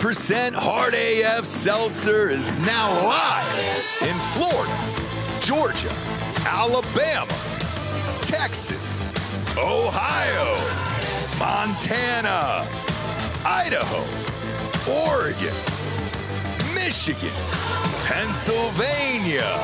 100% Hard AF Seltzer is now live in Florida, Georgia, Alabama, Texas, Ohio, Montana, Idaho, Oregon, Michigan, Pennsylvania,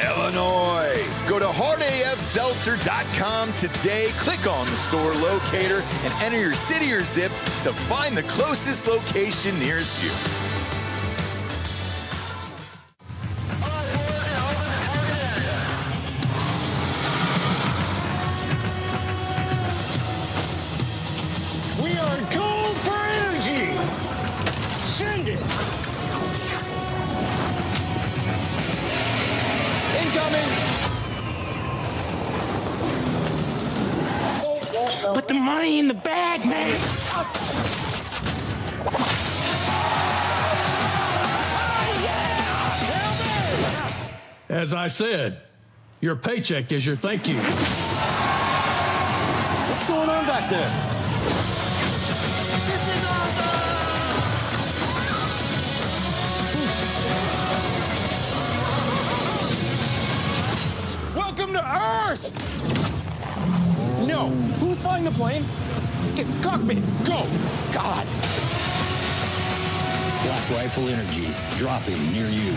Illinois. Go to hardafseltzer.com today, click on the store locator, and enter your city or zip to find the closest location nearest you. We are gold for energy. Send it. Incoming. Put the money in the bag, man. As I said, your paycheck is your thank you. What's going on back there? This is awesome! Welcome to Earth! No. Who's flying the plane? Get cockpit. Go. God. Black Rifle Energy, dropping near you.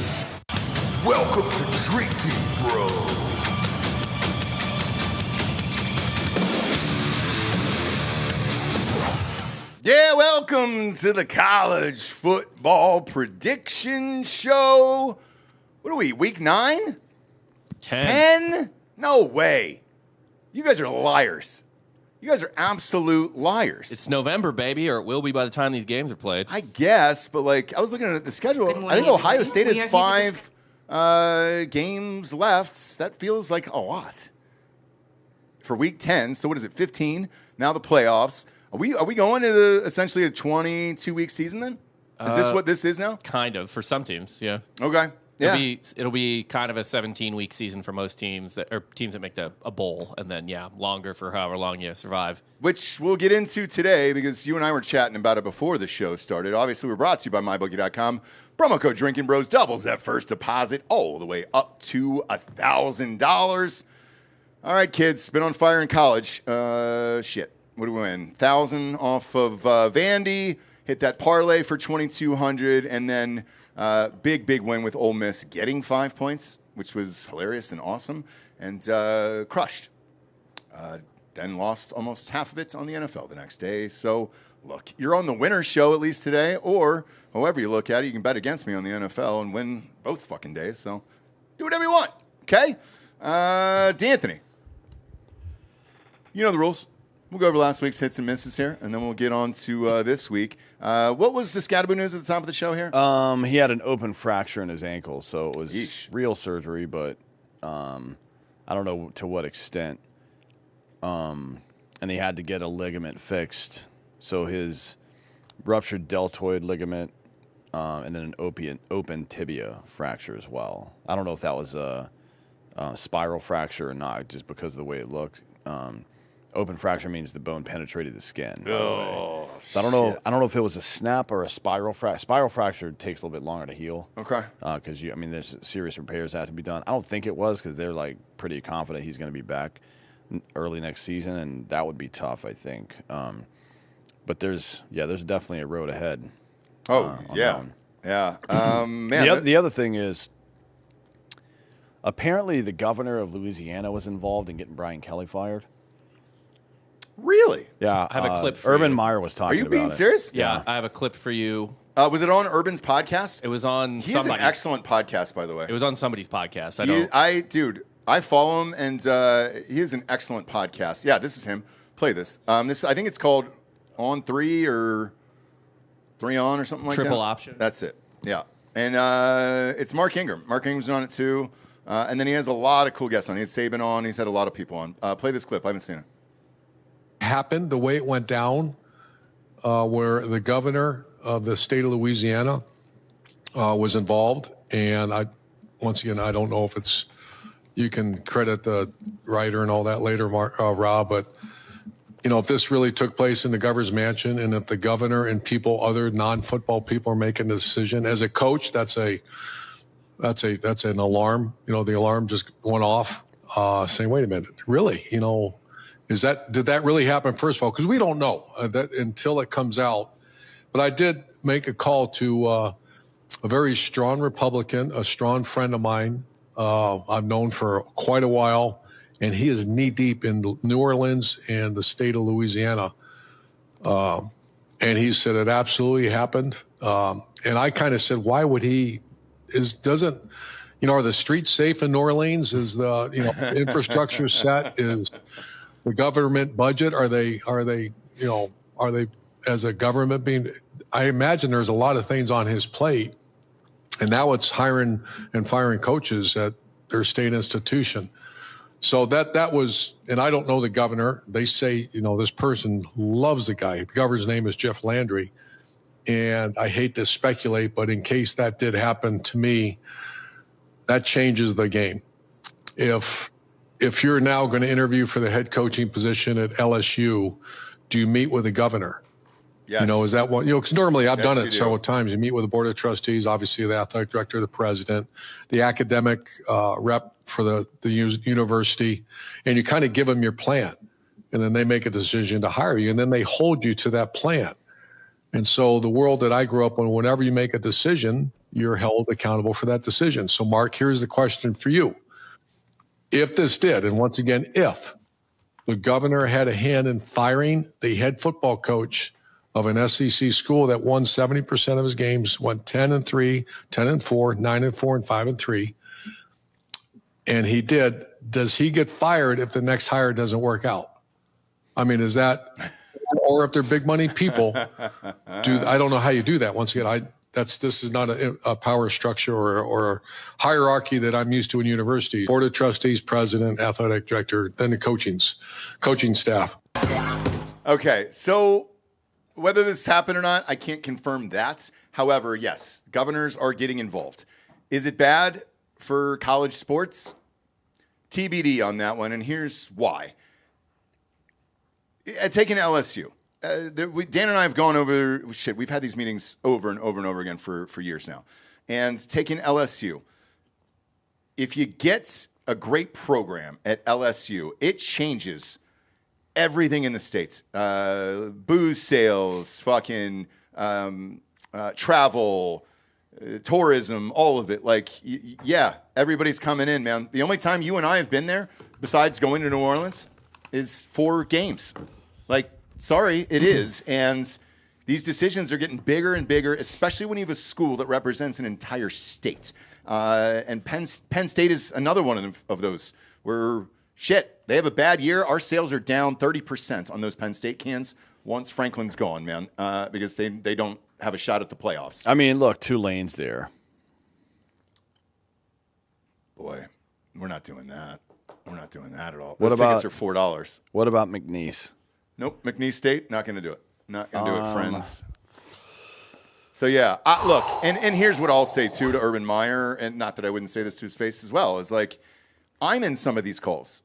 Welcome to Drinkin, bro. Yeah, welcome to the college football prediction show. What are we, week 9? 10? No way. You guys are liars. You guys are absolute liars. It's November, baby, or it will be by the time these games are played. I guess, but like I was looking at the schedule. I think Ohio State has 5 games left. That feels like a lot for week 10. So what is it? 15. Now the playoffs. Are we going to essentially a 22-week season then? Is this what this is now? Kind of for some teams, yeah. Okay. Yeah. It'll be kind of a 17-week season for most teams that make a bowl, and then longer for however long you survive. Which we'll get into today because you and I were chatting about it before the show started. Obviously, we're brought to you by MyBookie.com. Promo code Drinkin' Bros doubles that first deposit all the way up to $1,000. All right, kids, been on fire in college. Shit, what do we win? 1,000 off of Vandy. Hit that parlay for 2,200, and then. Big win with Ole Miss, getting 5 points, which was hilarious and awesome, and crushed. Then lost almost half of it on the NFL the next day. So, look, you're on the winner's show at least today, or however you look at it, you can bet against me on the NFL and win both fucking days. So, do whatever you want, okay? D'Anthony, you know the rules. We'll go over last week's hits and misses here, and then we'll get on to this week. What was the Scatterboo news at the top of the show here? He had an open fracture in his ankle, so it was real surgery, but I don't know to what extent. And he had to get a ligament fixed, so his ruptured deltoid ligament and then an open tibia fracture as well. I don't know if that was a spiral fracture or not, just because of the way it looked. Open fracture means the bone penetrated the skin. Oh, so I don't know. I don't know if it was a snap or a spiral fracture. Spiral fracture takes a little bit longer to heal. Okay. Because there's serious repairs that have to be done. I don't think it was because they're like pretty confident he's going to be back early next season, and that would be tough, I think. But there's definitely a road ahead. Oh yeah. Man. The other thing is, apparently the governor of Louisiana was involved in getting Brian Kelly fired. Really? Yeah, I have a clip for Urban you. Meyer was talking about it. Are you being serious? Yeah, I have a clip for you. Was it on Urban's podcast? It was on He has an excellent podcast, by the way. It was on somebody's podcast. I follow him, and he has an excellent podcast. Yeah, this is him. Play this. I think it's called On 3 or 3 On or something like that. Triple Option. That's it. Yeah. And it's Mark Ingram. Mark Ingram's on it, too. And then he has a lot of cool guests on. He had Saban on. He's had a lot of people on. Play this clip. I haven't seen it. Happened the way it went down, where the governor of the state of Louisiana was involved, and I don't know if you can credit the writer and all that later, Rob, but if this really took place in the governor's mansion, and if the governor and people, other non-football people, are making the decision, as a coach, that's an alarm. The alarm just went off, saying, "Wait a minute, really? Did that really happen?" First of all, because we don't know that until it comes out. But I did make a call to a very strong Republican, a strong friend of mine I've known for quite a while. And he is knee-deep in New Orleans and the state of Louisiana. And he said it absolutely happened. And I kind of said, why would he? Are the streets safe in New Orleans? Is the infrastructure set? Is the government budget? Are they as a government being? I imagine there's a lot of things on his plate, and now it's hiring and firing coaches at their state institution. So that was, and I don't know the governor. They say, this person loves the guy. The governor's name is Jeff Landry. And I hate to speculate, but in case that did happen to me, that changes the game. If you're now going to interview for the head coaching position at LSU, do you meet with the governor? Yes. Is that one? Because normally I've done it several times. You meet with the board of trustees, obviously the athletic director, the president, the academic rep for the university, and you kind of give them your plan, and then they make a decision to hire you, and then they hold you to that plan. And so the world that I grew up in, whenever you make a decision, you're held accountable for that decision. So Mark, here's the question for you. If this did, and once again, if the governor had a hand in firing the head football coach of an SEC school that won 70% of his games, went 10-3, 10-4, 9-4, and 5-3, and he did, does he get fired if the next hire doesn't work out? I mean, is that, or if they're big money people, I don't know how you do that. Once again, this is not a power structure or hierarchy that I'm used to in universities. Board of trustees, president, athletic director, then the coaching staff. Okay, so whether this happened or not, I can't confirm that. However, yes, governors are getting involved. Is it bad for college sports? TBD on that one, and here's why. Taking LSU. Dan and I have gone over, we've had these meetings over and over and over again for years now. And taking LSU, if you get a great program at LSU, it changes everything in the States. Booze sales, fucking travel, tourism, all of it. Everybody's coming in, man. The only time you and I have been there, besides going to New Orleans, is for games. Sorry, it is. And these decisions are getting bigger and bigger, especially when you have a school that represents an entire state. And Penn State is another one of those where, they have a bad year. Our sales are down 30% on those Penn State cans once Franklin's gone, man, because they don't have a shot at the playoffs. I mean, look, 2 lanes there. Boy, we're not doing that. We're not doing that at all. What Those about, tickets are $4. What about McNeese? Nope, McNeese State, not going to do it. Not going to do it, friends. So, yeah, look, and here's what I'll say, too, to Urban Meyer, and not that I wouldn't say this to his face as well, is I'm in some of these calls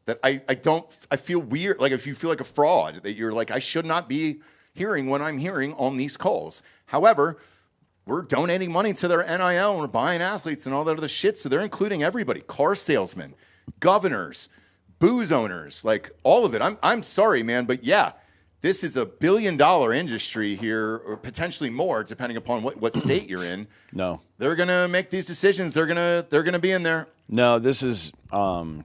that I feel weird, if you feel like a fraud, that you're I should not be hearing what I'm hearing on these calls. However, we're donating money to their NIL, and we're buying athletes and all that other shit, so they're including everybody, car salesmen, governors, booze owners, all of it. I'm sorry, man, but yeah, this is $1 billion industry here, or potentially more, depending upon what state you're in. No, they're gonna make these decisions. They're gonna be in there. No, this is. I'm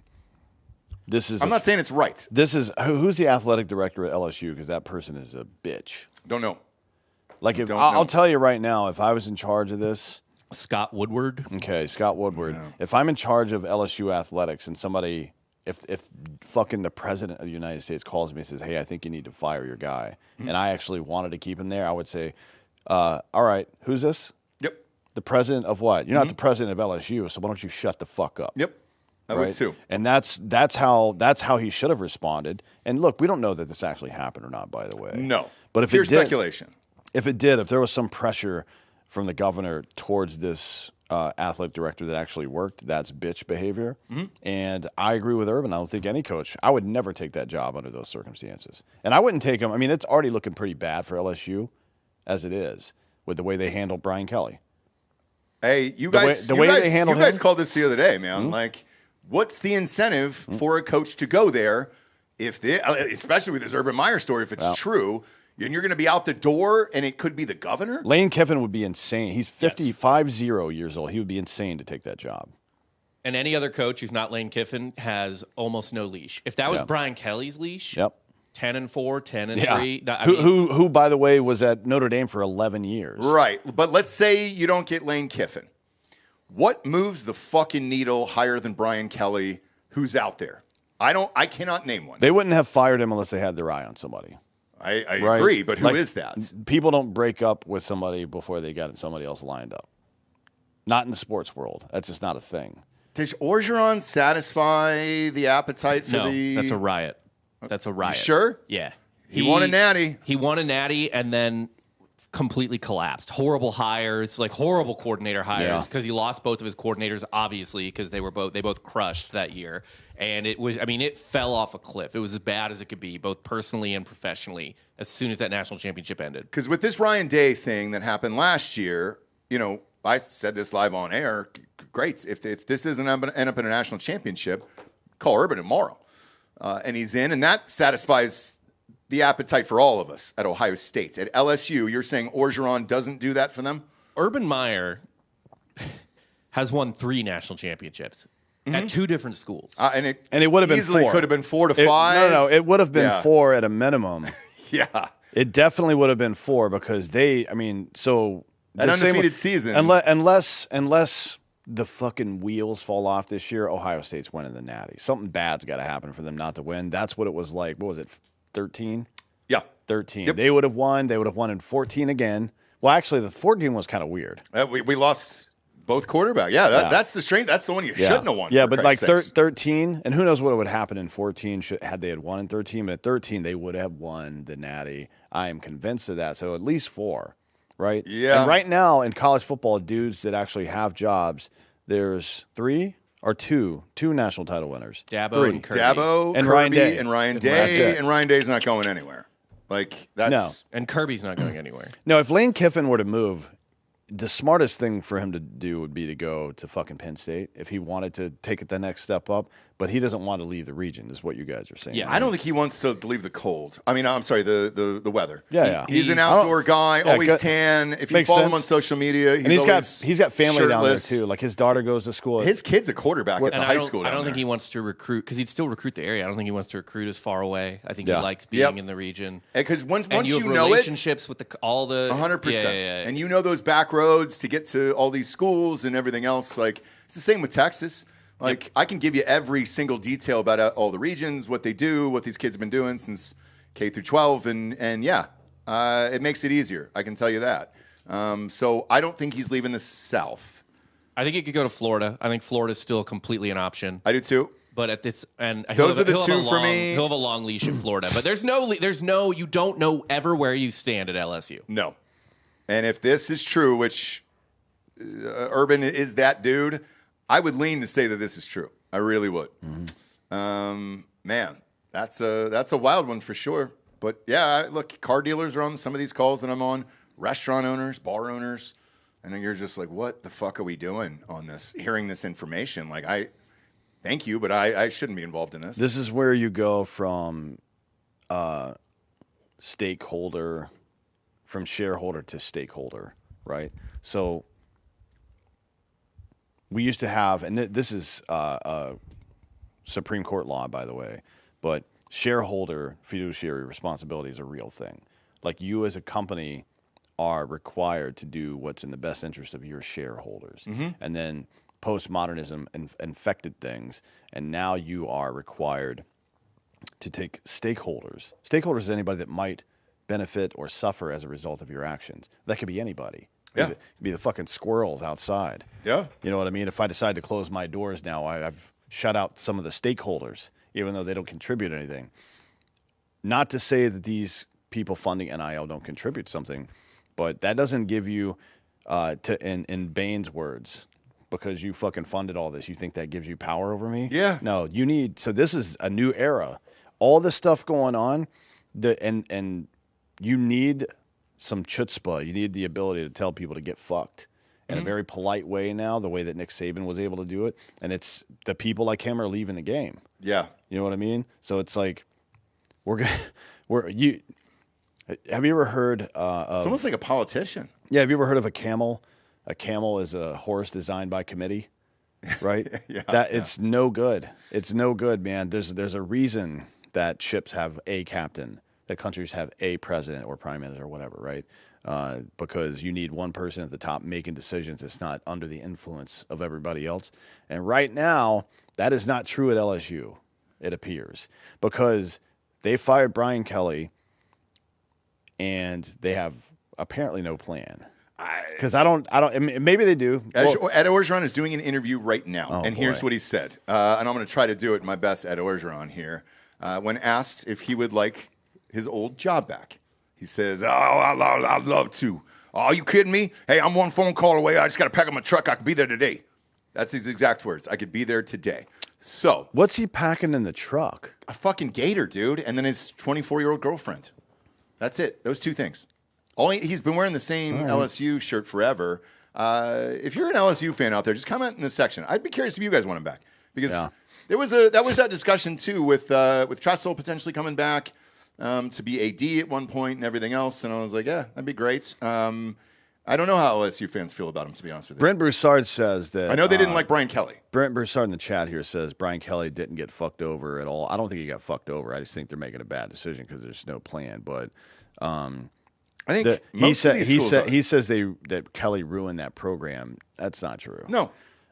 not saying it's right. This is who's the athletic director at LSU, because that person is a bitch. Don't know. I'll tell you right now, if I was in charge of this, Scott Woodward. Okay, Scott Woodward. Yeah. If I'm in charge of LSU athletics and somebody, if fucking the president of the United States calls me and says, hey, I think you need to fire your guy, and I actually wanted to keep him there, I would say, all right, who's this? Yep. The president of what? You're not the president of LSU, so why don't you shut the fuck up? Yep. I would too. And that's how he should have responded. And look, we don't know that this actually happened or not, by the way. No. But if Pure it did, speculation. If there was some pressure from the governor towards this athletic director that actually worked. That's bitch behavior. And I agree with Urban. I don't think any coach, I would never take that job under those circumstances. And I wouldn't take him. I mean, it's already looking pretty bad for LSU as it is with the way they handled Brian Kelly. Hey, you guys called this the other day, man. Like, what's the incentive for a coach to go there if they, especially with this Urban Meyer story, if it's true, and you're going to be out the door and it could be the governor? Lane Kiffin would be insane. He's 50 years old. He would be insane to take that job. And any other coach who's not Lane Kiffin has almost no leash. If that was Brian Kelly's leash, 10-4, 10-3. Who, by the way, was at Notre Dame for 11 years. Right. But let's say you don't get Lane Kiffin. What moves the fucking needle higher than Brian Kelly, who's out there? I cannot name one. They wouldn't have fired him unless they had their eye on somebody. I agree, but who is that? People don't break up with somebody before they got somebody else lined up. Not in the sports world. That's just not a thing. Does Orgeron satisfy the appetite for No, that's a riot. That's a riot. You sure? Yeah. He won a natty. He won a natty and then completely collapsed. Horrible hires, like horrible coordinator hires, because he lost both of his coordinators, obviously, because they both crushed that year. And it fell off a cliff. It was as bad as it could be, both personally and professionally, as soon as that national championship ended. Because with this Ryan Day thing that happened last year, I said this live on air. Great. If this doesn't end up in a national championship, call Urban tomorrow. And he's in, and that satisfies the appetite for all of us at Ohio State. At LSU, you're saying Orgeron doesn't do that for them? Urban Meyer has won 3 national championships at 2 different schools. And it would have been 4. Could have been 4 to 5. No, it would have been 4 at a minimum. Yeah. It definitely would have been 4 because an undefeated season. Unless the fucking wheels fall off this year, Ohio State's winning the Natty. Something bad's got to happen for them not to win. That's what it was like. What was it, 13? Yeah. 13. Yep. They would have won. They would have won in 14 again. Well, actually, the 14 was kind of weird. We lost both quarterbacks. Yeah, that's the strength. That's the one you shouldn't have won. Yeah, but like 13, and who knows what would happen in 14 had they had won in 13. But at 13, they would have won the Natty. I am convinced of that. So at least 4. Right? Yeah. And right now in college football, dudes that actually have jobs, there's 3 or 2 national title winners. Dabo and Kirby. Dabo, and Kirby, Ryan Day. And Ryan Day. And Ryan Day's not going anywhere. Like, that's... No. And Kirby's not going anywhere. No, if Lane Kiffin were to move, the smartest thing for him to do would be to go to fucking Penn State if he wanted to take it the next step up. But he doesn't want to leave the region, is what you guys are saying. Yes. I don't think he wants to leave the cold. I mean, I'm sorry, the weather. Yeah. He's an outdoor guy, always tan. If you follow him on social media, he's got family shirtless. down there too. Like his daughter goes to school. His kid's a quarterback at the high school. I don't think he wants to recruit because he'd still recruit the area. I don't think he wants to recruit as far away. I think he likes being in the region. Because once you you have know relationships with all the 100%, and you know those back roads to get to all these schools and everything else. Like it's the same with Texas. Like, I can give you every single detail about all the regions, what they do, what these kids have been doing since K through 12, and it makes it easier. I can tell you that. So I don't think he's leaving the South. I think he could go to Florida. I think Florida's still completely an option. I do too. But those are the 2 for me. He'll have a long leash in Florida. But you don't know ever where you stand at LSU. No. And if this is true, which Urban is that dude, I would lean to say that this is true. I really would. Man, that's a wild one for sure. But yeah, look, car dealers are on some of these calls that I'm on. Restaurant owners, bar owners, and then you're just like, what the fuck are we doing on this? Hearing this information, like thank you, but I shouldn't be involved in this. This is where you go from stakeholder, from shareholder to stakeholder, right? So we used to have, and this is Supreme Court law, by the way, but shareholder fiduciary responsibility is a real thing. Like you as a company are required to do what's in the best interest of your shareholders. And then postmodernism infected things, and now you are required to take stakeholders. Stakeholders is anybody that might benefit or suffer as a result of your actions. That could be anybody. Yeah. It could be the fucking squirrels outside. Yeah. You know what I mean? If I decide to close my doors now, I've shut out some of the stakeholders, even though they don't contribute anything. Not to say that these people funding NIL don't contribute something, but that doesn't give you, in Bain's words, because you fucking funded all this. You think that gives you power over me? Yeah. No, you need. So this is a new era. All this stuff going on, and you need some chutzpah. You need the ability to tell people to get fucked in a very polite way now, the way that Nick Saban was able to do it. And it's the people like him are leaving the game. Yeah. You know what I mean? So it's like have you ever heard of, it's almost like a politician. Yeah, have you ever heard of a camel? A camel is a horse designed by committee, right? It's no good. It's no good, man. There's a reason that ships have a captain, that countries have a president or prime minister or whatever, right? Because you need one person at the top making decisions that's not under the influence of everybody else. And right now, that is not true at LSU, it appears, because they fired Brian Kelly and they have apparently no plan. Because I don't. Maybe they do. Ed Orgeron is doing an interview right now, and here's what he said. And I'm going to try to do it my best, Ed Orgeron here. When asked if he would like his old job back, he says, "Oh, I'd love to. Oh, are you kidding me? Hey, I'm one phone call away. I just got to pack up my truck. I could be there today." That's his exact words. I could be there today. So, what's he packing in the truck? A fucking gator, dude, and then his 24-year-old girlfriend. That's it. Those two things. He's been wearing the same LSU shirt forever. If you're an LSU fan out there, just comment in this section. I'd be curious if you guys want him back, because that was that discussion too with Tressel potentially coming back to be AD at one point and everything else. And I was like, yeah, that'd be great. I don't know how LSU fans feel about him, to be honest with you. Brent Broussard says that I know they didn't like Brian Kelly. Brent Broussard in the chat here says Brian Kelly didn't get fucked over at all. I don't think he got fucked over. I just think they're making a bad decision because there's no plan. But I think he says that Kelly ruined that program. That's not true. No,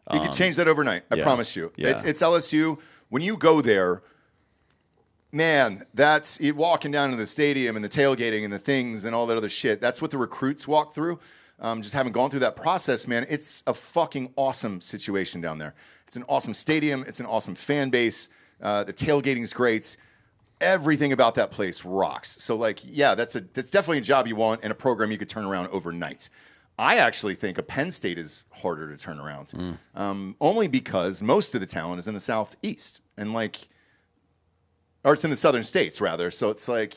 he could change that overnight. I promise you. Yeah. It's LSU. When you go there, man, that's walking down to the stadium and the tailgating and the things and all that other shit. That's what the recruits walk through. Just having gone through that process, man, it's a fucking awesome situation down there. It's an awesome stadium. It's an awesome fan base. The tailgating's great. Everything about that place rocks. So, like, yeah, that's definitely a job you want and a program you could turn around overnight. I actually think a Penn State is harder to turn around, only because most of the talent is in the Southeast or it's in the Southern states rather. So it's like,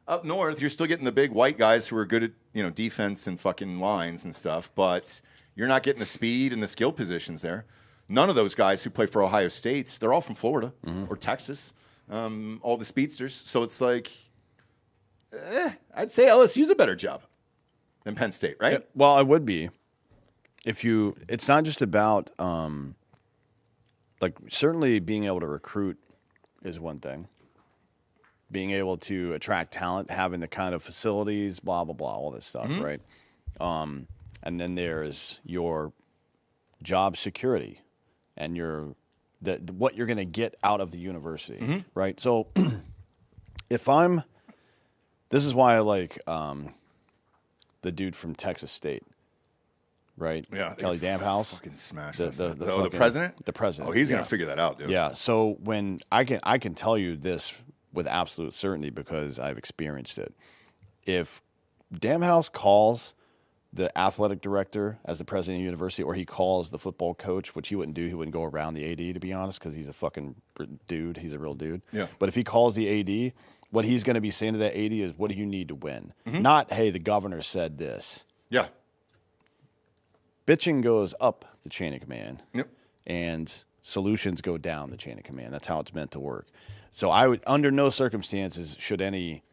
up north, you're still getting the big white guys who are good at defense and fucking lines and stuff, but you're not getting the speed and the skill positions there. None of those guys who play for Ohio State, they're all from Florida or Texas. All the speedsters. So it's like, I'd say LSU's a better job than Penn State, right? Yeah, well, it would be. It's not just about, certainly being able to recruit is one thing. Being able to attract talent, having the kind of facilities, blah, blah, blah, all this stuff, right? And then there's your job security and what you're going to get out of the university, right? So this is why I like the dude from Texas State, right? Yeah. Kelly Damphouse. Fucking smash the president? The president. Oh, he's going to figure that out, dude. Yeah. So when I can tell you this with absolute certainty because I've experienced it. If Damphouse calls the athletic director as the president of the university, or he calls the football coach, which he wouldn't do. He wouldn't go around the AD, to be honest, because he's a fucking dude. He's a real dude. Yeah. But if he calls the AD, what he's going to be saying to that AD is, what do you need to win? Not, hey, the governor said this. Yeah. Bitching goes up the chain of command. Yep. And solutions go down the chain of command. That's how it's meant to work. So I would, under no circumstances, should any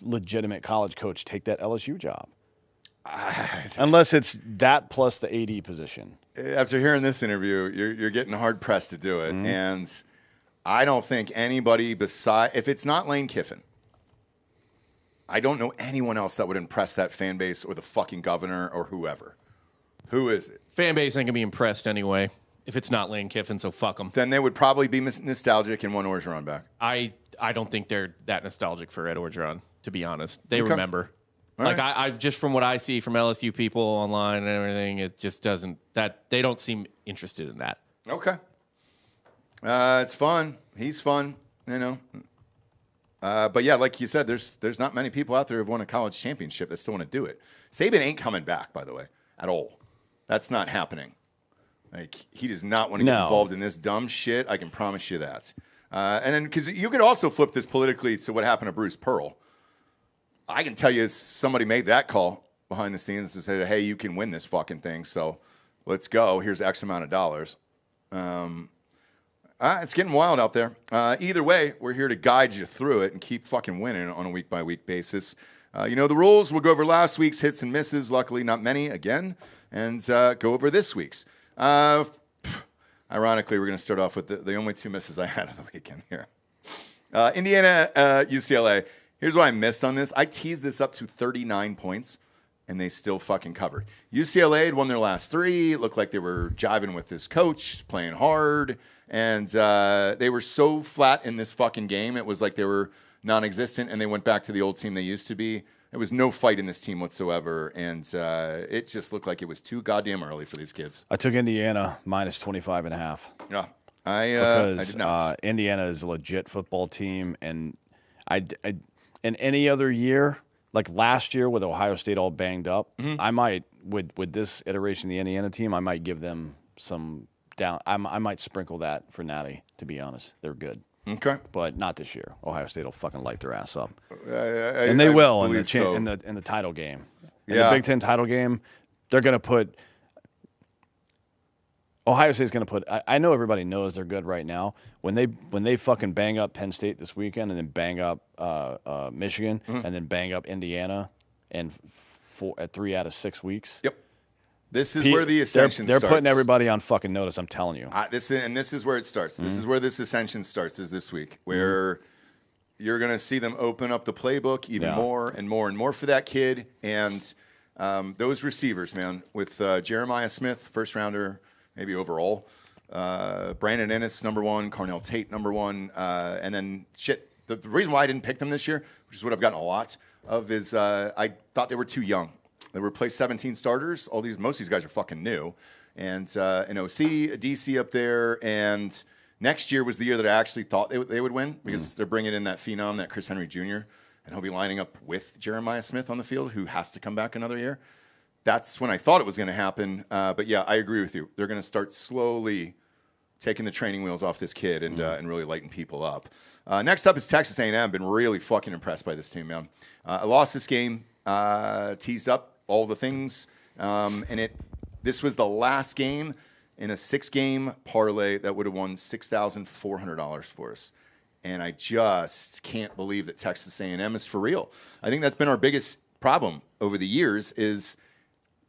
legitimate college coach take that LSU job. Unless it's that plus the AD position. After hearing this interview, you're getting hard pressed to do it, and I don't think anybody if it's not Lane Kiffin, I don't know anyone else that would impress that fan base or the fucking governor or whoever. Who is it? Fan base ain't gonna be impressed anyway if it's not Lane Kiffin, so fuck them. Then they would probably be nostalgic and want Orgeron back. I don't think they're that nostalgic for Ed Orgeron, to be honest. They remember. I've just from what I see from LSU people online and everything, it just doesn't they don't seem interested in that. Okay. It's fun. He's fun, But yeah, like you said, there's not many people out there who've won a college championship that still want to do it. Saban ain't coming back, by the way, at all. That's not happening. Like, he does not want to get involved in this dumb shit. I can promise you that. And then, because you could also flip this politically to what happened to Bruce Pearl. I can tell you somebody made that call behind the scenes and said, hey, you can win this fucking thing, so let's go. Here's X amount of dollars. It's getting wild out there. Either way, we're here to guide you through it and keep fucking winning on a week-by-week basis. You know the rules. We'll go over last week's hits and misses. Luckily, not many again. And go over this week's. Ironically, we're going to start off with the only two misses I had of the weekend here. Indiana, UCLA. Here's what I missed on this. I teased this up to 39 points, and they still fucking covered. UCLA had won their last three. It looked like they were jiving with this coach, playing hard. And they were so flat in this fucking game, it was like they were non-existent, and they went back to the old team they used to be. There was no fight in this team whatsoever, and it just looked like it was too goddamn early for these kids. I took Indiana minus 25.5. Yeah, because I did not. Indiana is a legit football team, and in any other year, like last year with Ohio State all banged up, I might with this iteration of the Indiana team, I might give them some down. I might sprinkle that for Natty. To be honest, they're good. Okay, but not this year. Ohio State will fucking light their ass up, and they will in the title game. In the Big Ten title game, they're going to put. Ohio State's going to put. I know everybody knows they're good right now. When they fucking bang up Penn State this weekend, and then bang up Michigan, and then bang up Indiana, and 3 out of 6 weeks. Yep. This is where the ascension starts. They're putting everybody on fucking notice, I'm telling you. This is where it starts. This is where this ascension starts, is this week, where you're going to see them open up the playbook even more and more and more for that kid. And those receivers, man, with Jeremiah Smith, first rounder, maybe overall, Brandon Ennis, number 1, Carnell Tate, number 1, and then the reason why I didn't pick them this year, which is what I've gotten a lot of, is I thought they were too young. They replaced 17 starters. Most of these guys are fucking new. And an OC, a DC up there. And next year was the year that I actually thought they would win, because they're bringing in that phenom, that Chris Henry Jr., and he'll be lining up with Jeremiah Smith on the field, who has to come back another year. That's when I thought it was going to happen. But yeah, I agree with you. They're going to start slowly taking the training wheels off this kid and really lighting people up. Next up is Texas A&M. Been really fucking impressed by this team, man. I lost this game, teased up all the things, and this was the last game in a 6-game parlay that would have won $6,400 for us. And I just can't believe that Texas A&M is for real. I think that's been our biggest problem over the years, is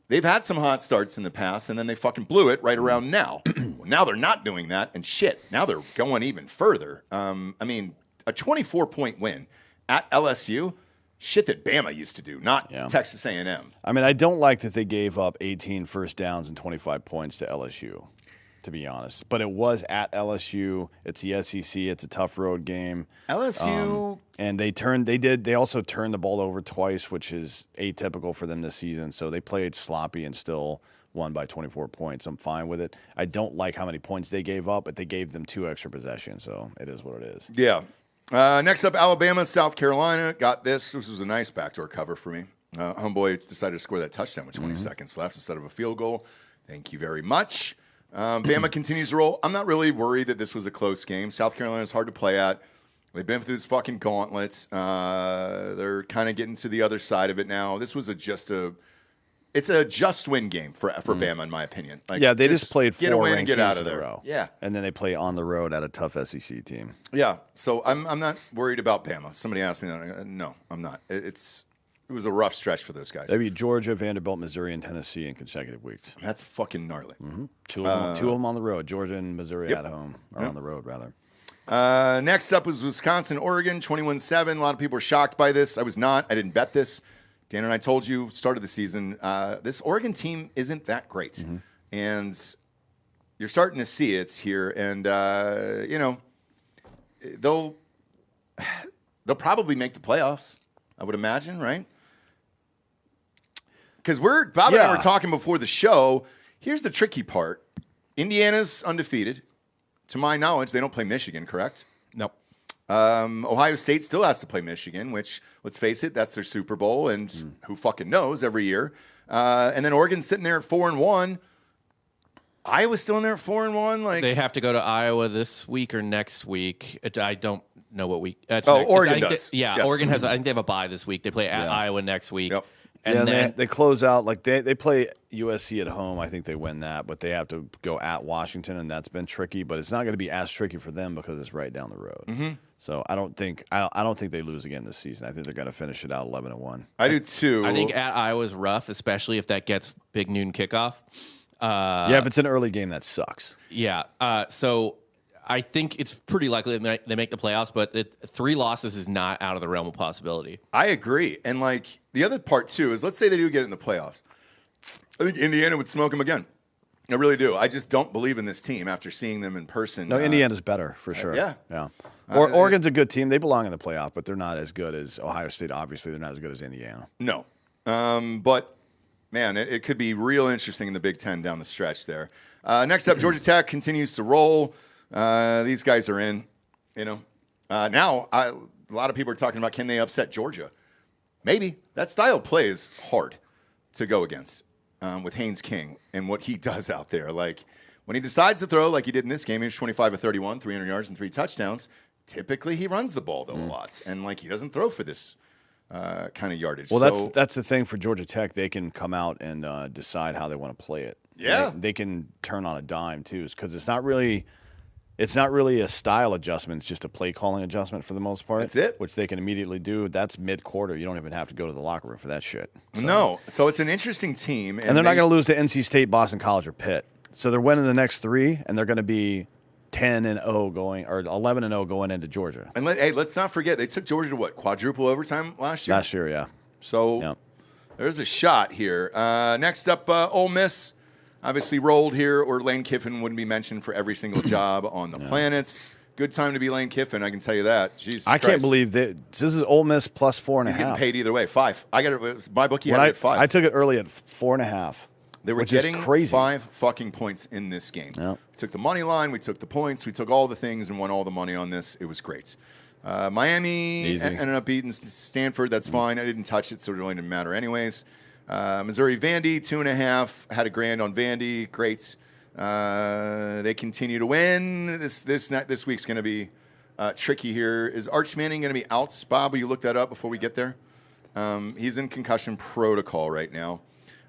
they've had some hot starts in the past, and then they fucking blew it right around now. Well, now they're not doing that, and shit, now they're going even further. I mean, a 24-point win at LSU, shit that Bama used to do, not Texas A&M. I mean, I don't like that they gave up 18 first downs and 25 points to LSU, to be honest. But it was at LSU. It's the SEC. It's a tough road game. LSU, and they also turned the ball over twice, which is atypical for them this season. So they played sloppy and still won by 24 points. I'm fine with it. I don't like how many points they gave up, but they gave them 2 extra possessions, so it is what it is. Yeah. Next up, Alabama, South Carolina. Got this. This was a nice backdoor cover for me. Homeboy decided to score that touchdown with 20 seconds left instead of a field goal. Thank you very much. Bama continues to roll. I'm not really worried that this was a close game. South Carolina is hard to play at. They've been through this fucking gauntlets. They're kind of getting to the other side of it now. This was it's a just-win game for Bama, in my opinion. Like, they just played 4 ranked get out teams of in there. a row. Yeah. And then they play on the road at a tough SEC team. Yeah, so I'm not worried about Bama. Somebody asked me that. No, I'm not. It was a rough stretch for those guys. They beat Georgia, Vanderbilt, Missouri, and Tennessee in consecutive weeks. That's fucking gnarly. Two of them on the road. Georgia and Missouri at home, or on the road, rather. Next up was Wisconsin, Oregon, 21-7. A lot of people were shocked by this. I was not. I didn't bet this. Dan and I told you, started the season, this Oregon team isn't that great. And you're starting to see it here. And, they'll probably make the playoffs, I would imagine, right? Because Bob and I were talking before the show. Here's the tricky part. Indiana's undefeated. To my knowledge, they don't play Michigan, correct? Nope. Ohio State still has to play Michigan, which, let's face it, that's their Super Bowl, and who fucking knows every year. And then Oregon's sitting there at 4-1. Iowa's still in there at 4-1. Like they have to go to Iowa this week or next week. I don't know what week. Oregon does. Yes. Oregon has. I think they have a bye this week. They play at Iowa next week. Yep. And then they close out like they play USC at home. I think they win that, but they have to go at Washington, and that's been tricky. But it's not going to be as tricky for them because it's right down the road. Mm-hmm. So I don't think they lose again this season. I think they're going to finish it out 11-1. I do too. I think at Iowa is rough, especially if that gets big noon kickoff. If it's an early game, that sucks. Yeah. So I think it's pretty likely they make the playoffs, but 3 losses is not out of the realm of possibility. I agree. And, like, the other part, too, is let's say they do get in the playoffs. I think Indiana would smoke them again. I really do. I just don't believe in this team after seeing them in person. No, Indiana's better, for sure. Yeah. Oregon's a good team. They belong in the playoff, but they're not as good as Ohio State. Obviously, they're not as good as Indiana. No. But, man, it could be real interesting in the Big Ten down the stretch there. Next up, Georgia Tech continues to roll. These guys are in, now a lot of people are talking about, can they upset Georgia? Maybe. That style of play is hard to go against with Haynes King and what he does out there. Like, when he decides to throw like he did in this game, he was 25 of 31, 300 yards and 3 touchdowns. Typically, he runs the ball, though, a lot. And, like, he doesn't throw for this kind of yardage. Well, that's the thing for Georgia Tech. They can come out and decide how they want to play it. Yeah. They can turn on a dime, too, because it's not really a style adjustment. It's just a play calling adjustment for the most part. That's it. Which they can immediately do. That's mid-quarter. You don't even have to go to the locker room for that shit. So. No. So it's an interesting team. And they're not going to lose to NC State, Boston College, or Pitt. So they're winning the next 3, and they're going to be 10-0 going, or 11-0 going into Georgia. And let's not forget, they took Georgia to what, quadruple overtime last year? Last year, yeah. So there's a shot here. Next up, Ole Miss. Obviously rolled here, or Lane Kiffin wouldn't be mentioned for every single job on the planet. Good time to be Lane Kiffin, I can tell you that. Jesus I Christ. can't believe that. This is Ole Miss plus 4.5. He's getting paid either way. 5. I got it. My bookie had it at 5. I took it early at 4.5. They were getting 5 fucking points in this game. Yep. We took the money line, we took the points, we took all the things and won all the money on this. It was great. Miami ended up beating Stanford. That's fine. I didn't touch it, so it really didn't matter anyways. Missouri Vandy, 2.5. Had a grand on Vandy. Great. They continue to win. This week's going to be tricky here. Is Arch Manning going to be out? Bob, will you look that up before we get there? He's in concussion protocol right now.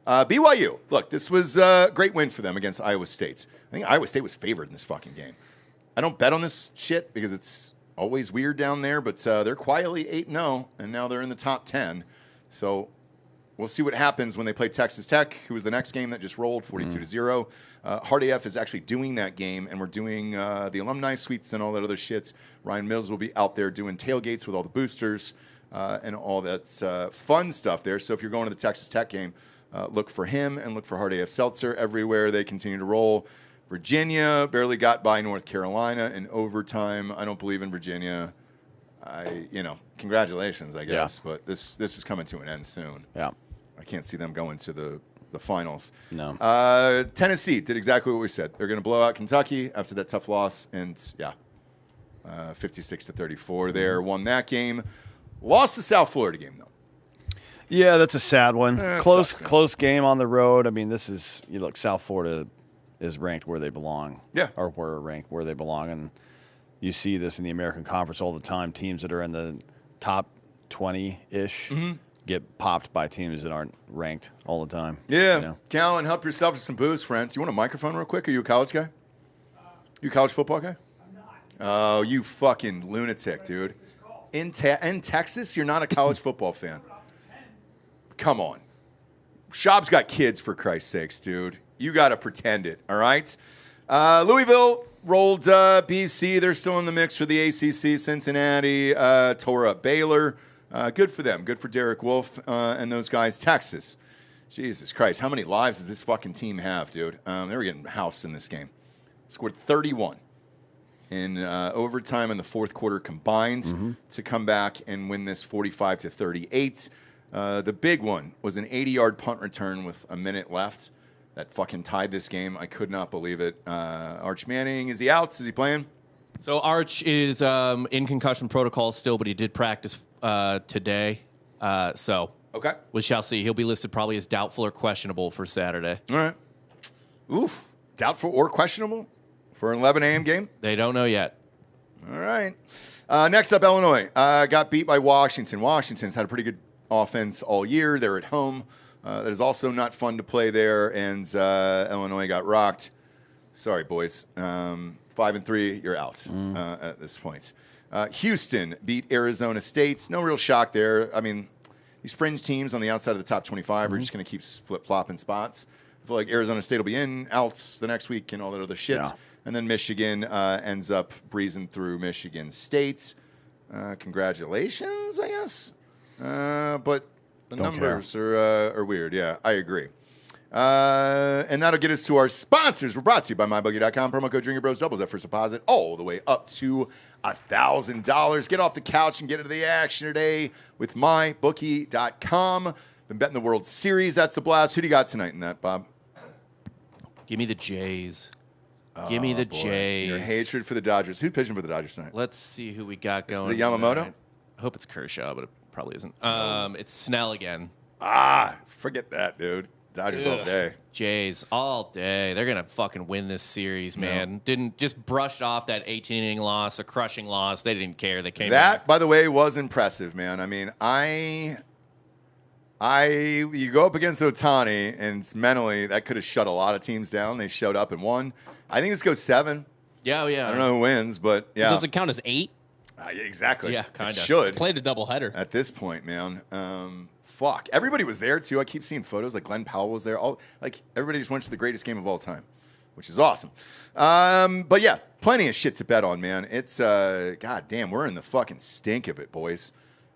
BYU, look, this was a great win for them against Iowa State. I think Iowa State was favored in this fucking game. I don't bet on this shit because it's always weird down there, but they're quietly 8-0, and now they're in the top 10. So we'll see what happens when they play Texas Tech, who was the next game that just rolled 42-0. Hard AF is actually doing that game, and we're doing the alumni suites and all that other shit. Ryan Mills will be out there doing tailgates with all the boosters and all that fun stuff there. So if you're going to the Texas Tech game, look for him and look for Hard AF Seltzer everywhere. They continue to roll. Virginia barely got by North Carolina in overtime. I don't believe in Virginia. Congratulations, I guess. Yeah. But this is coming to an end soon. Yeah. I can't see them going to the finals. No. Tennessee did exactly what we said. They're going to blow out Kentucky after that tough loss. And, 56-34 there. Won that game. Lost the South Florida game, though. Yeah, that's a sad one. Close game on the road. I mean, South Florida is ranked where they belong. Yeah. Or were ranked where they belong. And you see this in the American Conference all the time. Teams that are in the top 20-ish get popped by teams that aren't ranked all the time. Yeah. Callan, help yourself to some booze, friends. You want a microphone real quick? Are you a college guy? You a college football guy? I'm not. Oh, you fucking lunatic, dude. In Texas, you're not a college football fan. Come on. Schaub's got kids, for Christ's sakes, dude. You got to pretend it, all right? Louisville rolled BC. They're still in the mix for the ACC. Cincinnati tore up Baylor. Good for them. Good for Derek Wolfe and those guys. Texas. Jesus Christ. How many lives does this fucking team have, dude? They were getting housed in this game. Scored 31 in overtime in the fourth quarter combined to come back and win this 45-38. The big one was an 80-yard punt return with a minute left that fucking tied this game. I could not believe it. Arch Manning, is he out? Is he playing? So Arch is in concussion protocol still, but he did practice today. Okay. We shall see. He'll be listed probably as doubtful or questionable for Saturday. All right. Oof. doubtful or questionable for an 11 a.m. game? They don't know yet. All right. Next up, Illinois got beat by Washington. Washington's had a pretty good offense all year. They're at home. That is also not fun to play there, and Illinois got rocked. Sorry, boys. 5-3, you're out at this point. Houston beat Arizona State. No real shock there. I mean, these fringe teams on the outside of the top 25 are just going to keep flip-flopping spots. I feel like Arizona State will be in, outs the next week, and all that other shit. Yeah. And then Michigan ends up breezing through Michigan State. Congratulations, I guess. But the numbers are weird. Yeah, I agree. And that'll get us to our sponsors. We're brought to you by MyBookie.com. Promo code Drinkin Bros doubles that first deposit all the way up to $1,000. Get off the couch and get into the action today with MyBookie.com. Been betting the World Series. That's the blast. Who do you got tonight in that, Bob? Give me the Jays. Give me the Jays. Your hatred for the Dodgers. Who's pitching for the Dodgers tonight? Let's see who we got going. Is it Yamamoto? Tonight. I hope it's Kershaw, but it probably isn't. It's Snell again. Forget that, dude. Dodgers all day. Jays all day. They're going to fucking win this series, man. No. Didn't just brush off that 18-inning loss, a crushing loss. They didn't care. They came back. That, by the way, was impressive, man. I mean, you go up against Ohtani, and it's mentally, that could have shut a lot of teams down. They showed up and won. I think this goes 7. Yeah, yeah. I don't know who wins, but yeah. Does it count as 8? Yeah, exactly. Yeah, kind of. Should. Played a doubleheader. At this point, man. Fuck. Everybody was there, too. I keep seeing photos. Like, Glenn Powell was there. Everybody just went to the greatest game of all time, which is awesome. But, yeah, plenty of shit to bet on, man. It's, goddamn, we're in the fucking stink of it, boys.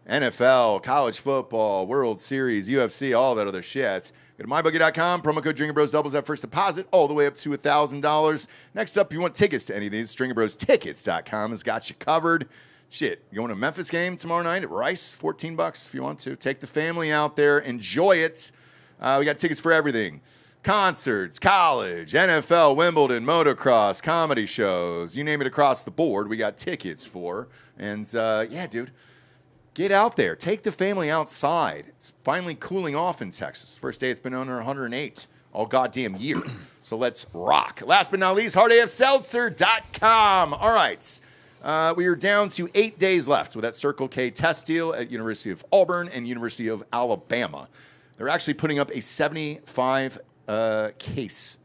NFL, college football, World Series, UFC, all that other shit. Go to MyBookie.com, promo code Drinkin Bros doubles that first deposit all the way up to $1,000. Next up, if you want tickets to any of these, DrinkinBrosTickets.com has got you covered. Shit, you going to a Memphis game tomorrow night at Rice? $14 if you want to. Take the family out there. Enjoy it. We got tickets for everything. Concerts, college, NFL, Wimbledon, motocross, comedy shows. You name it across the board, we got tickets for. And, yeah, dude. Get out there. Take the family outside. It's finally cooling off in Texas. First day it's been under 108 all goddamn year. So let's rock. Last but not least, hardafseltzer.com. All right. We are down to 8 days left with that Circle K test deal at University of Auburn and University of Alabama. They're actually putting up a 75 case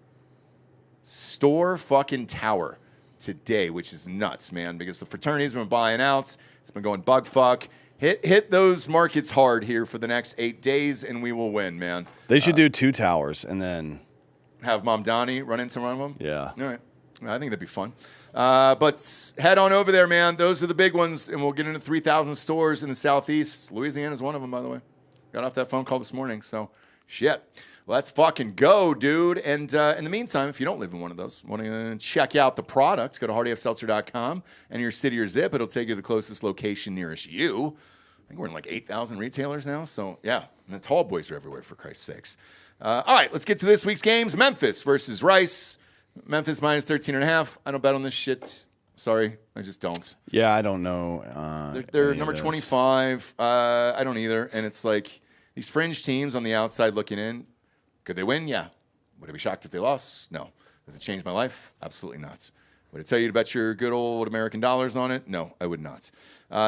store fucking tower today, which is nuts, man, because the fraternity's been buying out. It's been going bug fuck. Hit those markets hard here for the next 8 days, and we will win, man. They should do 2 towers and then have Mom Donnie run into one of them. Yeah. All right. I think that'd be fun. But head on over there, man. Those are the big ones, and we'll get into 3,000 stores in the Southeast. Louisiana's one of them, by the way. Got off that phone call this morning, so shit. Let's fucking go, dude. And in the meantime, if you don't live in one of those, want to check out the products, go to hardafseltzer.com, and your city or zip, it'll take you to the closest location nearest you. I think we're in like 8,000 retailers now, so yeah. And the tall boys are everywhere, for Christ's sakes. All right, let's get to this week's games. Memphis versus Rice. Memphis minus 13.5. I don't bet on this shit. Sorry, I just don't. Yeah, I don't know. They're number 25. I don't either. And it's like these fringe teams on the outside looking in. Could they win? Yeah. Would I be shocked if they lost? No. Does it change my life? Absolutely not. Would it tell you to bet your good old American dollars on it? No, I would not.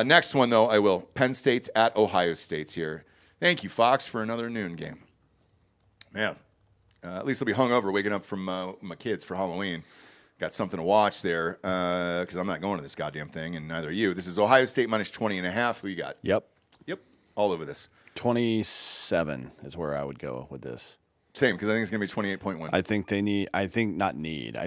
Next one, though, I will. Penn State at Ohio State here. Thank you, Fox, for another noon game. Man, at least I'll be hungover waking up from my kids for Halloween. Got something to watch there because I'm not going to this goddamn thing, and neither are you. This is Ohio State minus 20.5. Who you got? Yep. All over this. 27 is where I would go with this. Same, because I think it's going to be 28.1. I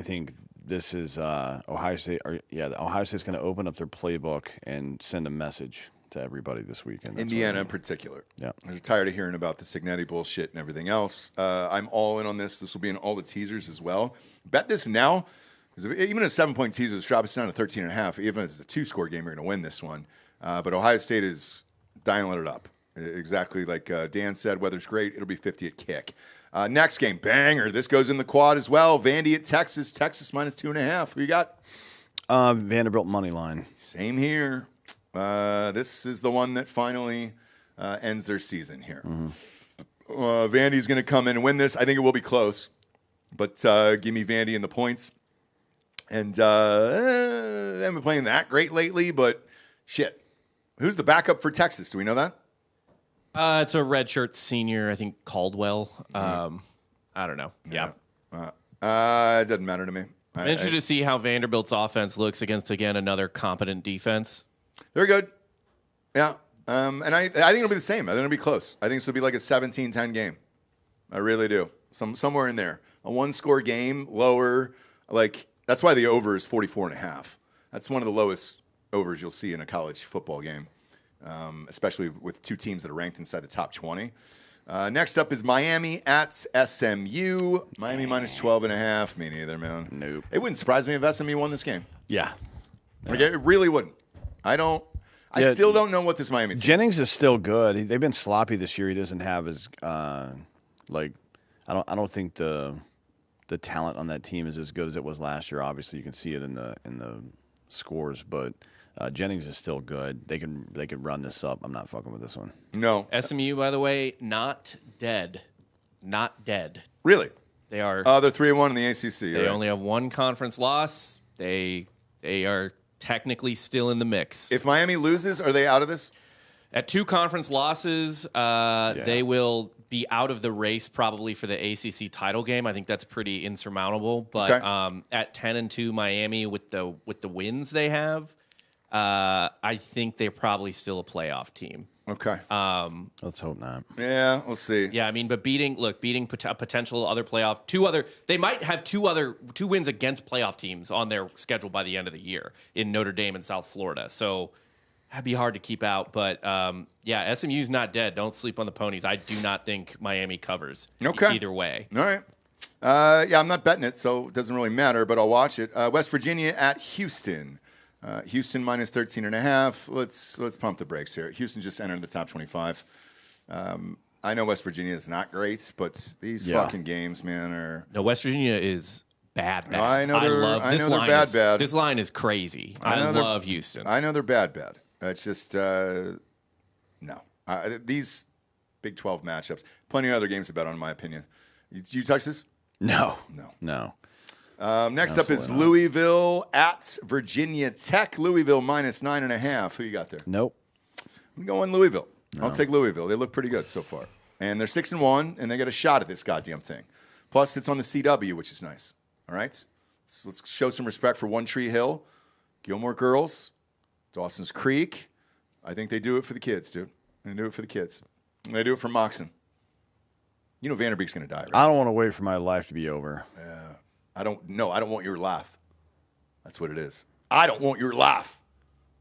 think this is Ohio State. Ohio State's going to open up their playbook and send a message to everybody this weekend. Indiana in particular. Yeah. I'm tired of hearing about the Cincinnati bullshit and everything else. I'm all in on this. This will be in all the teasers as well. Bet this now, because even a 7-point teaser, this drops down to 13.5. Even if it's a 2-score game, you're going to win this one. But Ohio State is dialing it up. Exactly like Dan said, weather's great. It'll be 50 at kick. Next game, banger. This goes in the quad as well. Vandy at Texas. Texas minus 2.5. Who you got? Vanderbilt money line. Same here. This is the one that finally ends their season here. Mm-hmm. Vandy's going to come in and win this. I think it will be close. But give me Vandy in the points. And they haven't been playing that great lately, but shit. Who's the backup for Texas? Do we know that? It's a redshirt senior, I think Caldwell. I don't know. Yeah. It doesn't matter to me. I'm interested to see how Vanderbilt's offense looks against, again, another competent defense. They're good. Yeah. And I think it'll be the same. I think it'll be close. I think this will be like a 17-10 game. I really do. Somewhere in there. A one-score game, lower. Like, that's why the over is 44.5. That's one of the lowest overs you'll see in a college football game, especially with two teams that are ranked inside the top 20. Next up is Miami at SMU. Miami minus 12.5. Me neither, man. Nope. It wouldn't surprise me if SMU won this game. Yeah. Like, it really wouldn't. I still don't know what this Miami team Jennings is still good. They've been sloppy this year. He doesn't have as I don't think the talent on that team is as good as it was last year. Obviously, you can see it in the scores, but Jennings is still good. They can run this up. I'm not fucking with this one. No. SMU, by the way, not dead. Not dead. Really? They are. They're 3-1 in the ACC. They only have one conference loss. They are technically still in the mix. If Miami loses, are they out of this? At 2 conference losses, they will be out of the race probably for the ACC title game. I think that's pretty insurmountable. But at 10-2, Miami with the wins they have, I think they're probably still a playoff team. Okay. Let's hope not. Yeah, we'll see. Yeah, I mean, but beating a potential other playoff, they might have two wins against playoff teams on their schedule by the end of the year in Notre Dame and South Florida. So that'd be hard to keep out. But yeah, SMU's not dead. Don't sleep on the ponies. I do not think Miami covers either way. All right. Yeah, I'm not betting it, so it doesn't really matter, but I'll watch it. West Virginia at Houston. Houston minus 13.5. Let's pump the brakes here. Houston just entered the top 25. I know West Virginia is not great, but these fucking games, man, are... No, West Virginia is bad. I know they're bad. This line is crazy. I love Houston. I know they're bad. It's just, no. These Big 12 matchups, plenty of other games to bet on, in my opinion. You touch this? No. Next up is Louisville at Virginia Tech. Louisville minus 9.5. Who you got there? Nope. I'm going Louisville. No. I'll take Louisville. They look pretty good so far. And they're 6-1, and they got a shot at this goddamn thing. Plus, it's on the CW, which is nice. All right? So let's show some respect for One Tree Hill, Gilmore Girls, Dawson's Creek. I think they do it for the kids, dude. They do it for the kids. And they do it for Moxon. You know Vanderbilt's going to die, right? I don't want to wait for my life to be over. Yeah. I don't want your laugh. That's what it is. I don't want your laugh.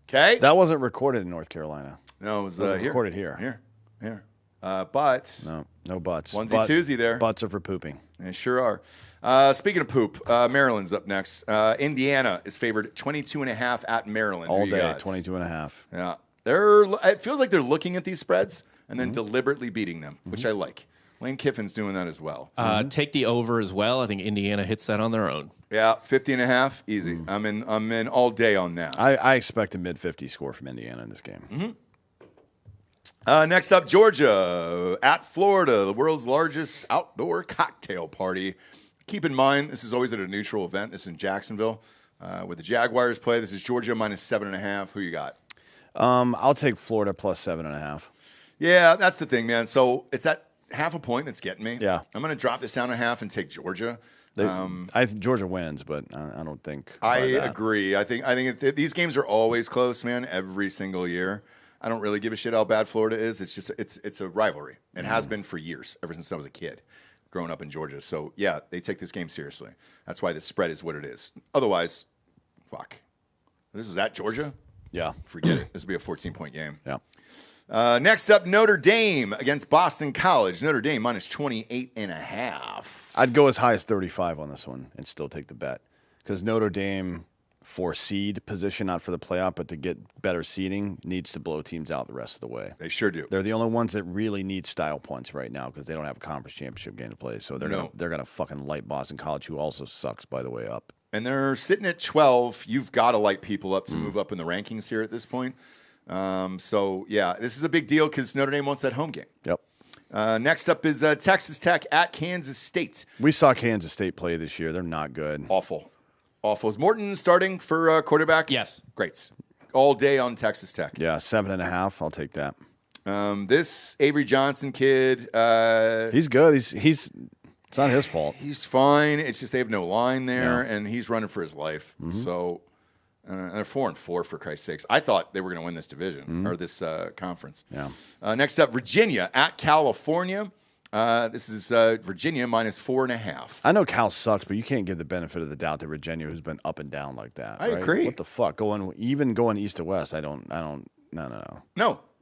Okay? That wasn't recorded in North Carolina. No, it was recorded here. Here. But no butts. Onesie twosie there. Butts are for pooping. They sure are. Speaking of poop, Maryland's up next. Indiana is favored 22.5 at Maryland. All day, 22.5. Yeah. It feels like they're looking at these spreads and then deliberately beating them, which I like. Lane Kiffin's doing that as well. Take the over as well. I think Indiana hits that on their own. Yeah, 50.5, easy. I'm in all day on that. I expect a mid-50 score from Indiana in this game. Next up, Georgia at Florida, the world's largest outdoor cocktail party. Keep in mind, this is always at a neutral event. This is in Jacksonville. Where the Jaguars play, this is Georgia minus 7.5. Who you got? I'll take Florida plus 7.5. Yeah, that's the thing, man. So it's that half a point that's getting me. Yeah. I'm going to drop this down a half and take Georgia. I think Georgia wins, but I don't think. I agree. I think these games are always close, man. Every single year. I don't really give a shit how bad Florida is. It's just it's a rivalry. It has been for years, ever since I was a kid, growing up in Georgia. So yeah, they take this game seriously. That's why the spread is what it is. Otherwise, fuck. This is at Georgia. Yeah. Forget it. This will be a 14-point game. Yeah. Next up, Notre Dame against Boston College. Notre Dame minus 28.5. I'd go as high as 35 on this one and still take the bet. Because Notre Dame, for seed position, not for the playoff, but to get better seeding, needs to blow teams out the rest of the way. They sure do. They're the only ones that really need style points right now because they don't have a conference championship game to play. So they're gonna fucking light Boston College, who also sucks, by the way, up. And they're sitting at 12. You've got to light people up to move up in the rankings here at this point. So, yeah, this is a big deal because Notre Dame wants that home game. Yep. Next up is Texas Tech at Kansas State. We saw Kansas State play this year. They're not good. Awful. Is Morton starting for quarterback? Yes. Great. All day on Texas Tech. Yeah, 7.5. I'll take that. This Avery Johnson kid. He's good. He's. It's not his fault. He's fine. It's just they have no line there, and he's running for his life. So they're 4-4 for Christ's sakes. I thought they were going to win this division or this conference. Yeah. Next up, Virginia at California. This is Virginia minus 4.5. I know Cal sucks, but you can't give the benefit of the doubt to Virginia, who's been up and down like that. I agree. What the fuck? Going east to west. No.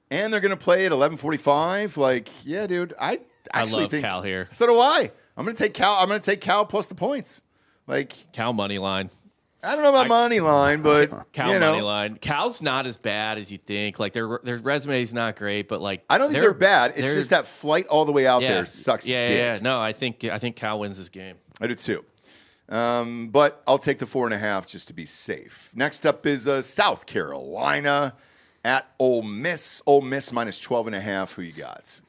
And they're going to play at 11:45. Like, yeah, dude. I actually love think Cal here. So do I. I'm going to take Cal. I'm going to take Cal plus the points. Like Cal money line. I don't know about money line, but Cal money line. Cal's not as bad as you think. Like their resume is not great, but like I don't think they're bad. It's just that flight all the way out there sucks. Yeah. No, I think Cal wins this game. I do too. But I'll take the 4.5 just to be safe. Next up is South Carolina at Ole Miss. Ole Miss minus 12.5. Who you got?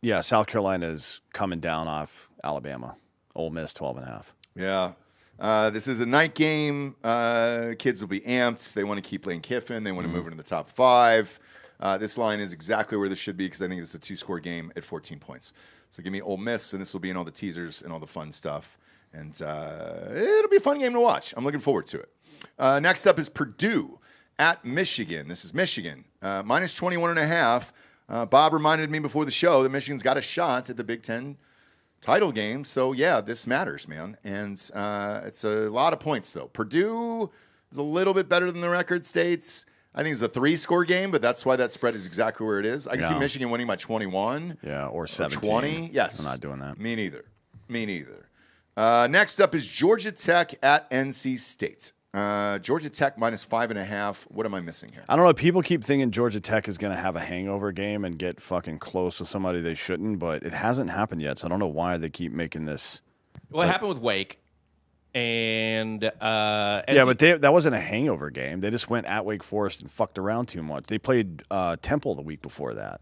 Yeah, South Carolina is coming down off Alabama. Ole Miss 12.5. Yeah. This is a night game. Kids will be amped. They want to keep Lane Kiffin. They want to move into the top 5. This line is exactly where this should be because I think it's a 2-score game at 14 points. So give me Ole Miss, and this will be in all the teasers and all the fun stuff. And it'll be a fun game to watch. I'm looking forward to it. Next up is Purdue at Michigan. This is Michigan, minus 21.5. Bob reminded me before the show that Michigan's got a shot at the Big Ten title game. So, yeah, this matters, man. And it's a lot of points, though. Purdue is a little bit better than the record states. I think it's a 3-score game, but that's why that spread is exactly where it is. I can see Michigan winning by 21. Yeah, or 17. 20. Yes. I'm not doing that. Me neither. Next up is Georgia Tech at NC State. Georgia Tech minus 5.5. What am I missing here? I don't know. People keep thinking Georgia Tech is going to have a hangover game and get fucking close with somebody they shouldn't, but it hasn't happened yet. So I don't know why they keep making this. Well, it happened with Wake, and yeah, but that wasn't a hangover game. They just went at Wake Forest and fucked around too much. They played Temple the week before that.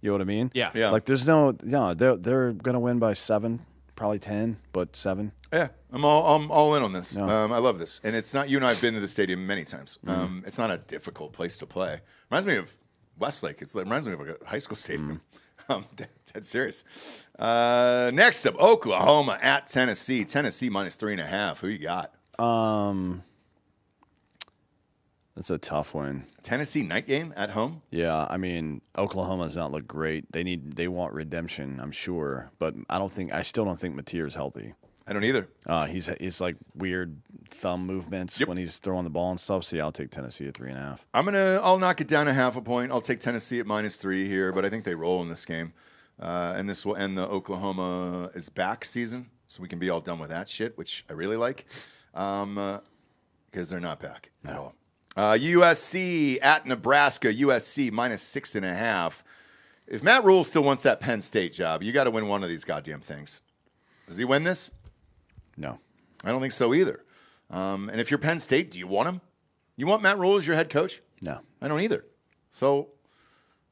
You know what I mean? Yeah. Like there's they're going to win by 7. Probably 10, but 7. Yeah, I'm all in on this. No. I love this, and it's not. You and I have been to the stadium many times. It's not a difficult place to play. Reminds me of Westlake. It reminds me of like a high school stadium. Dead serious. Next up, Oklahoma at Tennessee. Tennessee minus 3.5. Who you got? That's a tough one. Tennessee night game at home. Yeah, I mean Oklahoma's not look great. They want redemption, I'm sure, but I still don't think Mateer's healthy. I don't either. He's like weird thumb movements when he's throwing the ball and stuff. So yeah, I'll take Tennessee at 3.5. I'll knock it down 0.5 point. I'll take Tennessee at minus 3 here, but I think they roll in this game, and this will end the Oklahoma is back season, so we can be all done with that shit, which I really like, because they're not back at all. USC at Nebraska. USC minus 6.5. If Matt Rule still wants that Penn State job, you got to win one of these goddamn things. Does he win this? No. I don't think so either. And if you're Penn State, do you want him? You want Matt Rule as your head coach? No. I don't either. So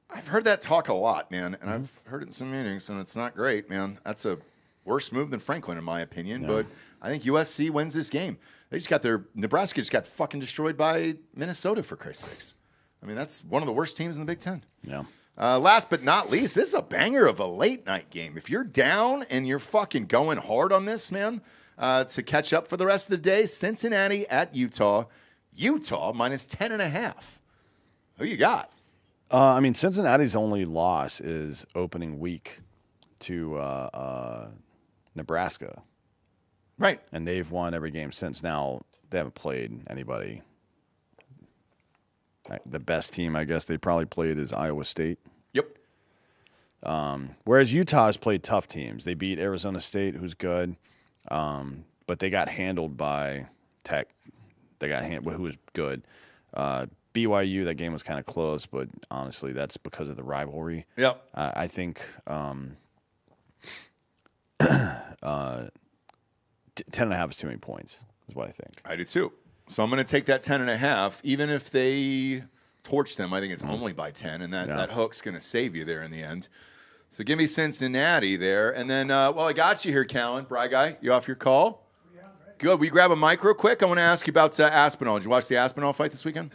I've heard that talk a lot, man, and I've heard it in some meetings, and it's not great, man. That's a worse move than Franklin, in my opinion. But I think USC wins this game. Nebraska just got fucking destroyed by Minnesota, for Christ's sakes. I mean, that's one of the worst teams in the Big Ten. Yeah. Last but not least, this is a banger of a late night game. If you're down and you're fucking going hard on this, man, to catch up for the rest of the day, Cincinnati at Utah. Utah minus 10.5. Who you got? I mean, Cincinnati's only loss is opening week to Nebraska. Right. And they've won every game since. Now they haven't played anybody. The best team, I guess, they probably played is Iowa State. Yep. Whereas Utah's played tough teams. They beat Arizona State, who's good, but they got handled by Tech. Who was good. BYU, that game was kind of close, but honestly, that's because of the rivalry. Yep. I think 10.5 is too many points, is what I think. I do too. So I'm going to take that 10.5, even if they torch them. I think it's only by 10, and that hook's going to save you there in the end. So give me Cincinnati there. And then, I got you here, Callan. Bry Guy, you off your call? Yeah, right. Good. Will you grab a mic real quick? I want to ask you about Aspinall. Did you watch the Aspinall fight this weekend?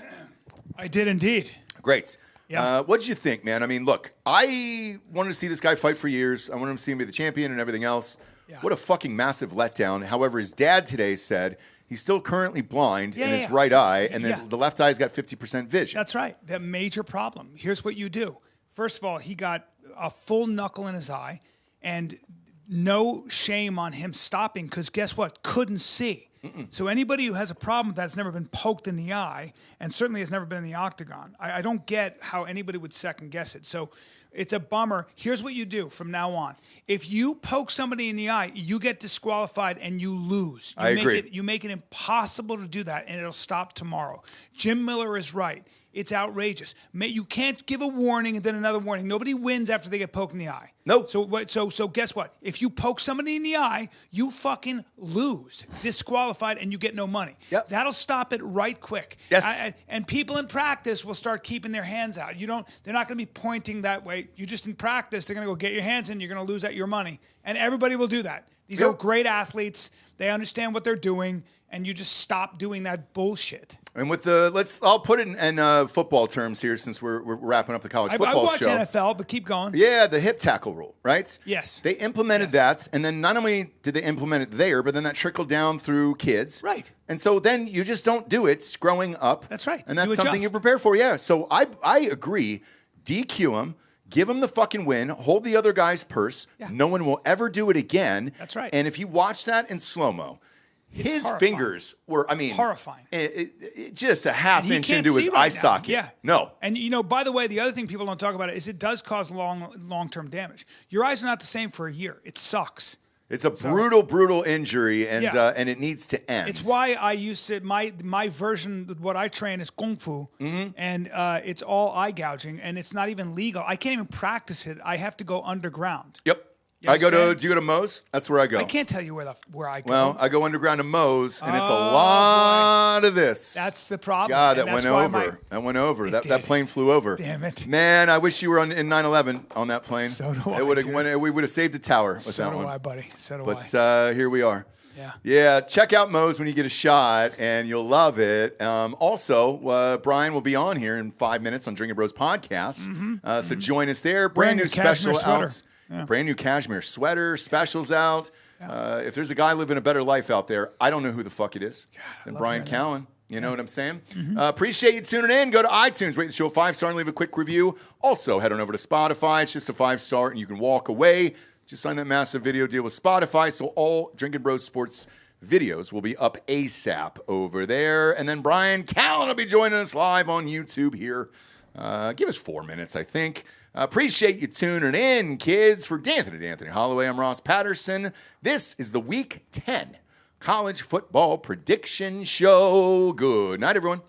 I did indeed. Great. Yeah. What did you think, man? I mean, look, I wanted to see this guy fight for years. I wanted him to see him be the champion and everything else. Yeah. What a fucking massive letdown. However, his dad today said he's still currently blind in his right eye, and then the left eye's got 50% vision. That's right. The major problem. Here's what you do. First of all, he got a full knuckle in his eye, and no shame on him stopping because guess what? Couldn't see. So anybody who has a problem with that's never been poked in the eye and certainly has never been in the octagon, I don't get how anybody would second guess it. So it's a bummer. Here's what you do from now on. If you poke somebody in the eye, you get disqualified and you lose. I agree. You make it impossible to do that, and it'll stop tomorrow. Jim Miller is right. It's outrageous. You can't give a warning and then another warning. Nobody wins after they get poked in the eye. No. So guess what? If you poke somebody in the eye, you fucking lose, disqualified, and you get no money. Yep. That'll stop it right quick. Yes. And people in practice will start keeping their hands out. They're not going to be pointing that way. You just in practice, they're going to go get your hands in. You're going to lose out your money, and everybody will do that. These are great athletes. They understand what they're doing, and you just stop doing that bullshit. And with I'll put it in football terms here since we're wrapping up the college football show. I watch NFL, but keep going. Yeah, the hip tackle rule, right? Yes. They implemented that, and then not only did they implement it there, but then that trickled down through kids. Right. And so then you just don't do it growing up. That's right. And that's You something adjust. you prepare for, yeah. So I agree. DQ him. Give him the fucking win. Hold the other guy's purse. Yeah. No one will ever do it again. That's right. And if you watch that in slow-mo, his horrifying. Fingers were, horrifying. Just a half inch into his eye socket. Yeah. No. And, by the way, the other thing people don't talk about is it does cause long-term damage. Your eyes are not the same for a year. It sucks. It's a brutal injury, and it needs to end. It's why I used to, my version, what I train is Kung Fu, and it's all eye gouging, and it's not even legal. I can't even practice it. I have to go underground. Yep. Do you go to Moe's? That's where I go. I can't tell you where I go. Well, I go underground to Moe's, and it's a lot of this. That's the problem. God, that went over. That went over. That plane flew over. Damn it. Man, I wish you were in 9/11 on that plane. So do I, we would have saved a tower with that one. So do I, buddy. So do I. But here we are. Yeah. Check out Moe's when you get a shot, and you'll love it. Also, Brian will be on here in 5 minutes on Drinkin' Bros podcast. So join us there. Brand new special out. Yeah. Brand new cashmere sweater, specials out. Yeah. If there's a guy living a better life out there, I don't know who the fuck it is. Than Brian Callen. You know what I'm saying? Appreciate you tuning in. Go to iTunes, rate the show 5-star, and leave a quick review. Also, head on over to Spotify. It's just a 5-star, and you can walk away. Just sign that massive video deal with Spotify, so all Drinkin' Bros Sports videos will be up ASAP over there. And then Brian Callen will be joining us live on YouTube here. Give us 4 minutes, I think. Appreciate you tuning in, kids. For Anthony Hollaway, I'm Ross Patterson. This is the Week 10 College Football Prediction Show. Good night, everyone.